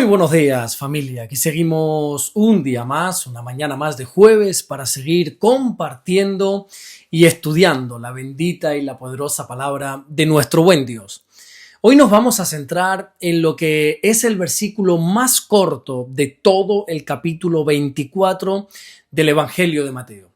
buenos días, familia. Aquí seguimos un día más, una mañana más de jueves para seguir compartiendo y estudiando la bendita y la poderosa palabra de nuestro buen Dios. Hoy nos vamos a centrar en lo que es el versículo más corto de todo el capítulo 24 del Evangelio de Mateo.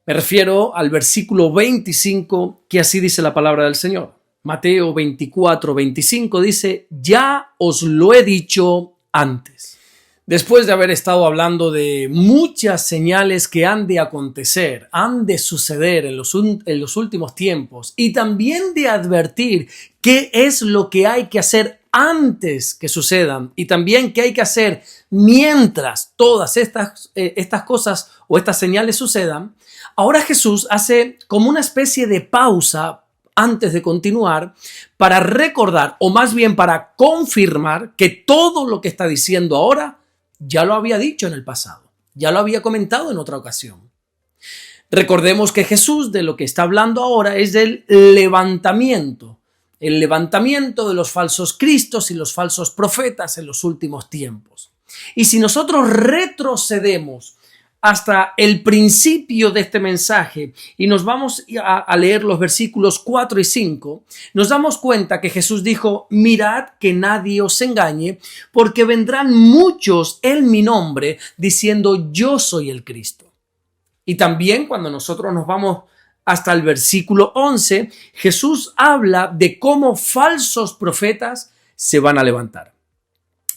Me refiero al versículo 25, que así dice la palabra del Señor. Mateo 24, 25 dice: ya os lo he dicho antes. Después de haber estado hablando de muchas señales que han de acontecer, han de suceder en los últimos tiempos, y también de advertir qué es lo que hay que hacer antes que sucedan y también qué hay que hacer mientras todas estas cosas o estas señales sucedan, ahora Jesús hace como una especie de pausa antes de continuar, para recordar, o más bien para confirmar, que todo lo que está diciendo ahora ya lo había dicho en el pasado, ya lo había comentado en otra ocasión. Recordemos que Jesús de lo que está hablando ahora es del levantamiento, el levantamiento de los falsos cristos y los falsos profetas en los últimos tiempos. Y si nosotros retrocedemos hasta el principio de este mensaje y nos vamos a leer los versículos 4 y 5, nos damos cuenta que Jesús dijo: mirad que nadie os engañe, porque vendrán muchos en mi nombre diciendo yo soy el Cristo. Y también cuando nosotros nos vamos hasta el versículo 11, Jesús habla de cómo falsos profetas se van a levantar.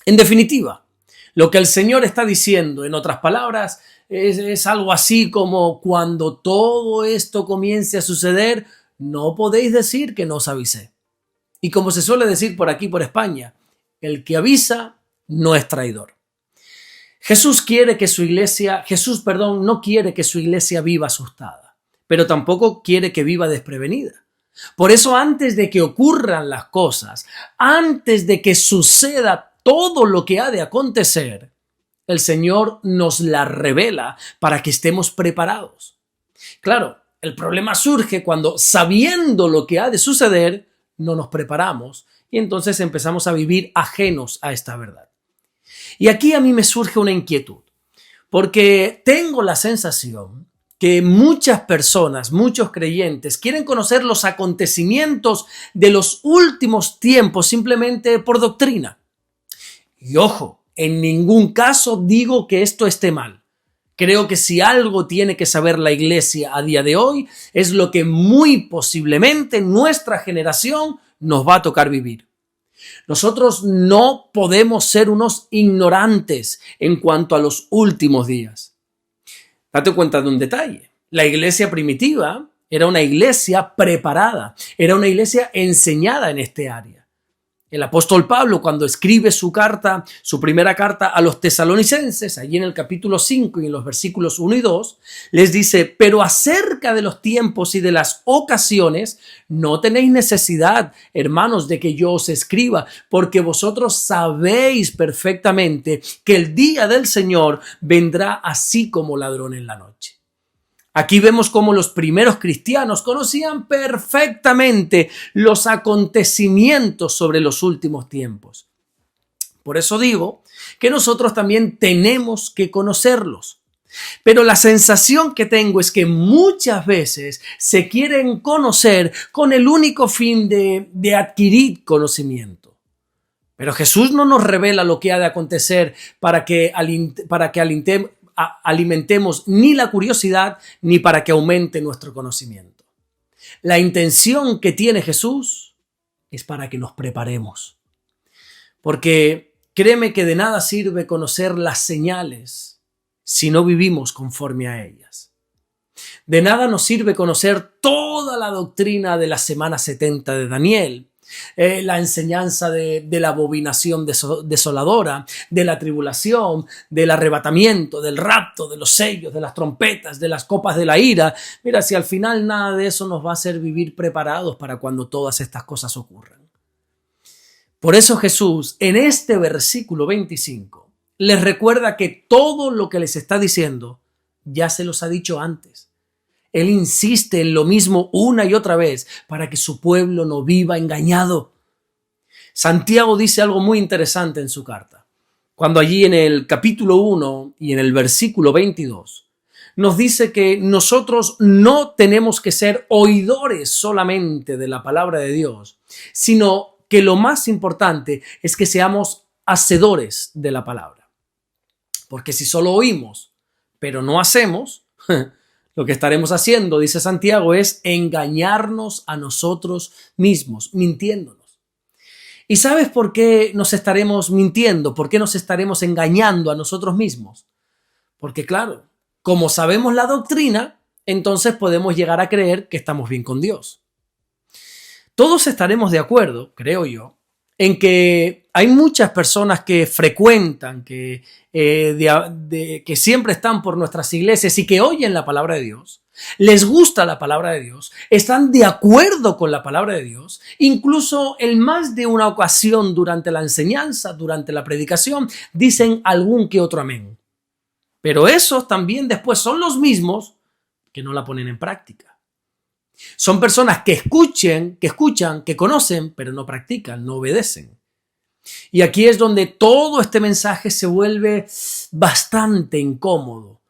En definitiva, lo que el Señor está diciendo, en otras palabras, es algo así como: cuando todo esto comience a suceder, no podéis decir que no os avisé. Y como se suele decir por aquí, por España, el que avisa no es traidor. Jesús no quiere que su iglesia viva asustada, pero tampoco quiere que viva desprevenida. Por eso, antes de que ocurran las cosas, antes de que suceda todo lo que ha de acontecer, el Señor nos la revela para que estemos preparados. Claro, el problema surge cuando, sabiendo lo que ha de suceder, no nos preparamos y entonces empezamos a vivir ajenos a esta verdad. Y aquí a mí me surge una inquietud, porque tengo la sensación que muchas personas, muchos creyentes, quieren conocer los acontecimientos de los últimos tiempos simplemente por doctrina. Y ojo, en ningún caso digo que esto esté mal. Creo que si algo tiene que saber la iglesia a día de hoy, es lo que muy posiblemente nuestra generación nos va a tocar vivir. Nosotros no podemos ser unos ignorantes en cuanto a los últimos días. Date cuenta de un detalle. La iglesia primitiva era una iglesia preparada, era una iglesia enseñada en este área. El apóstol Pablo, cuando escribe su primera carta a los tesalonicenses, allí en el capítulo 5 y en los versículos 1 y 2, les dice: pero acerca de los tiempos y de las ocasiones, no tenéis necesidad, hermanos, de que yo os escriba, porque vosotros sabéis perfectamente que el día del Señor vendrá así como ladrón en la noche. Aquí vemos cómo los primeros cristianos conocían perfectamente los acontecimientos sobre los últimos tiempos. Por eso digo que nosotros también tenemos que conocerlos. Pero la sensación que tengo es que muchas veces se quieren conocer con el único fin de adquirir conocimiento. Pero Jesús no nos revela lo que ha de acontecer para que alimentemos ni la curiosidad ni para que aumente nuestro conocimiento. La intención que tiene Jesús es para que nos preparemos. Porque créeme que de nada sirve conocer las señales si no vivimos conforme a ellas. De nada nos sirve conocer toda la doctrina de la semana 70 de Daniel, la enseñanza de la abominación desoladora, de la tribulación, del arrebatamiento, del rapto, de los sellos, de las trompetas, de las copas de la ira. Mira, si al final nada de eso nos va a hacer vivir preparados para cuando todas estas cosas ocurran. Por eso Jesús, en este versículo 25, les recuerda que todo lo que les está diciendo ya se los ha dicho antes. Él insiste en lo mismo una y otra vez para que su pueblo no viva engañado. Santiago dice algo muy interesante en su carta. cuando allí en el capítulo 1 y en el versículo 22 nos dice que nosotros no tenemos que ser oidores solamente de la palabra de Dios, sino que lo más importante es que seamos hacedores de la palabra. Porque si solo oímos, pero no hacemos, lo que estaremos haciendo, dice Santiago, es engañarnos a nosotros mismos, mintiéndonos. ¿Y sabes por qué nos estaremos mintiendo? ¿Por qué nos estaremos engañando a nosotros mismos? Porque claro, como sabemos la doctrina, entonces podemos llegar a creer que estamos bien con Dios. Todos estaremos de acuerdo, creo yo, en que hay muchas personas que frecuentan, que siempre están por nuestras iglesias y que oyen la palabra de Dios, les gusta la palabra de Dios, están de acuerdo con la palabra de Dios, incluso en más de una ocasión durante la enseñanza, durante la predicación, dicen algún que otro amén. Pero esos también después son los mismos que no la ponen en práctica. Son personas que escuchan, que conocen, pero no practican, no obedecen. Y aquí es donde todo este mensaje se vuelve bastante incómodo,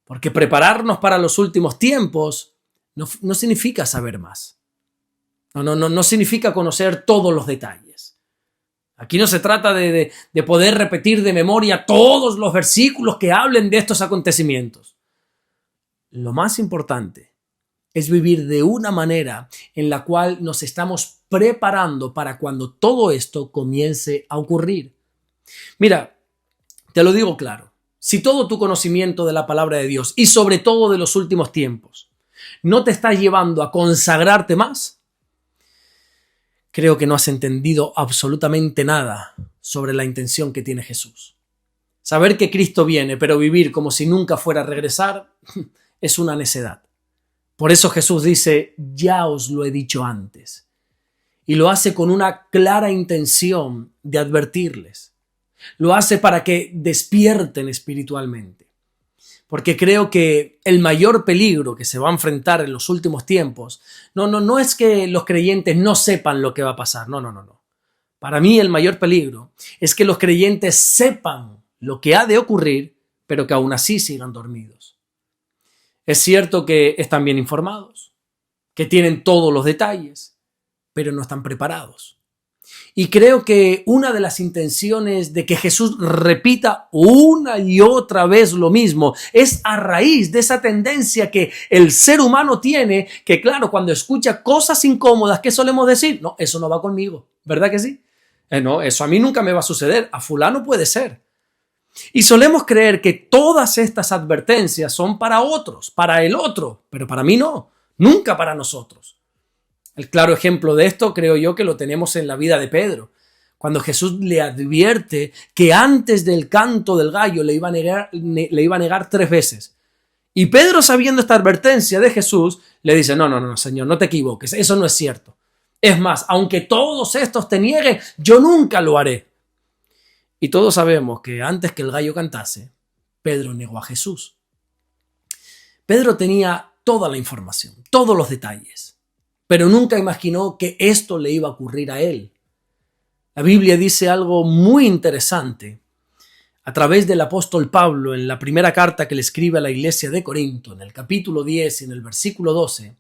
porque prepararnos para los últimos tiempos no significa saber más. No significa conocer todos los detalles. Aquí no se trata de poder repetir de memoria todos los versículos que hablen de estos acontecimientos. Lo más importante es vivir de una manera en la cual nos estamos preparando para cuando todo esto comience a ocurrir. Mira, te lo digo claro, si todo tu conocimiento de la palabra de Dios y sobre todo de los últimos tiempos no te está llevando a consagrarte más, creo que no has entendido absolutamente nada sobre la intención que tiene Jesús. Saber que Cristo viene, pero vivir como si nunca fuera a regresar, es una necedad. Por eso Jesús dice, ya os lo he dicho antes. Y lo hace con una clara intención de advertirles. Lo hace para que despierten espiritualmente. Porque creo que el mayor peligro que se va a enfrentar en los últimos tiempos, no es que los creyentes no sepan lo que va a pasar. No. Para mí el mayor peligro es que los creyentes sepan lo que ha de ocurrir, pero que aún así sigan dormidos. Es cierto que están bien informados, que tienen todos los detalles, pero no están preparados. Y creo que una de las intenciones de que Jesús repita una y otra vez lo mismo es a raíz de esa tendencia que el ser humano tiene, que claro, cuando escucha cosas incómodas, ¿qué solemos decir? No, eso no va conmigo, ¿verdad que sí? No, eso a mí nunca me va a suceder, a fulano puede ser. Y solemos creer que todas estas advertencias son para otros, para el otro, pero para mí no, nunca para nosotros. El claro ejemplo de esto creo yo que lo tenemos en la vida de Pedro, cuando Jesús le advierte que antes del canto del gallo le iba a negar 3 veces. Y Pedro, sabiendo esta advertencia de Jesús, le dice, no, Señor, no te equivoques, eso no es cierto. Es más, aunque todos estos te nieguen, yo nunca lo haré. Y todos sabemos que antes que el gallo cantase, Pedro negó a Jesús. Pedro tenía toda la información, todos los detalles, pero nunca imaginó que esto le iba a ocurrir a él. La Biblia dice algo muy interesante a través del apóstol Pablo en la primera carta que le escribe a la iglesia de Corinto, en el capítulo 10 y en el versículo 12,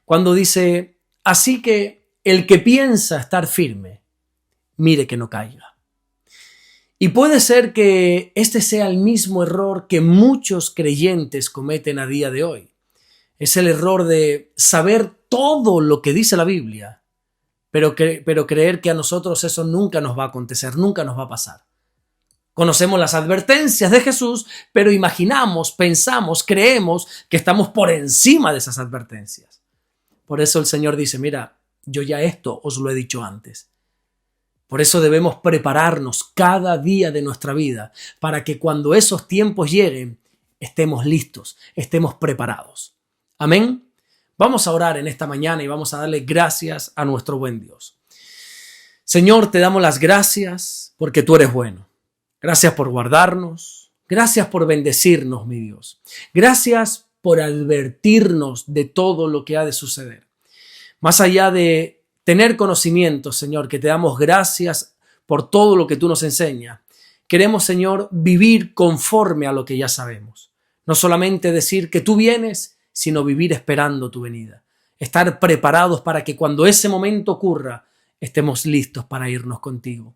cuando dice, así que el que piensa estar firme, mire que no caiga. Y puede ser que este sea el mismo error que muchos creyentes cometen a día de hoy. Es el error de saber todo lo que dice la Biblia, pero creer que a nosotros eso nunca nos va a acontecer, nunca nos va a pasar. Conocemos las advertencias de Jesús, pero imaginamos, pensamos, creemos que estamos por encima de esas advertencias. Por eso el Señor dice, mira, yo ya esto os lo he dicho antes. Por eso debemos prepararnos cada día de nuestra vida para que cuando esos tiempos lleguen estemos listos, estemos preparados. Amén. Vamos a orar en esta mañana y vamos a darle gracias a nuestro buen Dios. Señor, te damos las gracias porque tú eres bueno. Gracias por guardarnos. Gracias por bendecirnos, mi Dios. Gracias por advertirnos de todo lo que ha de suceder. Más allá de tener conocimiento, Señor, que te damos gracias por todo lo que tú nos enseñas. Queremos, Señor, vivir conforme a lo que ya sabemos. No solamente decir que tú vienes, sino vivir esperando tu venida. Estar preparados para que cuando ese momento ocurra, estemos listos para irnos contigo.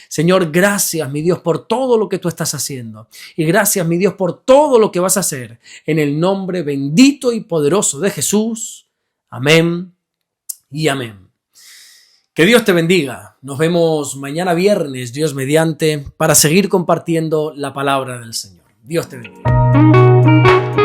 Señor, gracias, mi Dios, por todo lo que tú estás haciendo. Y gracias, mi Dios, por todo lo que vas a hacer. En el nombre bendito y poderoso de Jesús. Amén y amén. Que Dios te bendiga. Nos vemos mañana viernes, Dios mediante, para seguir compartiendo la palabra del Señor. Dios te bendiga.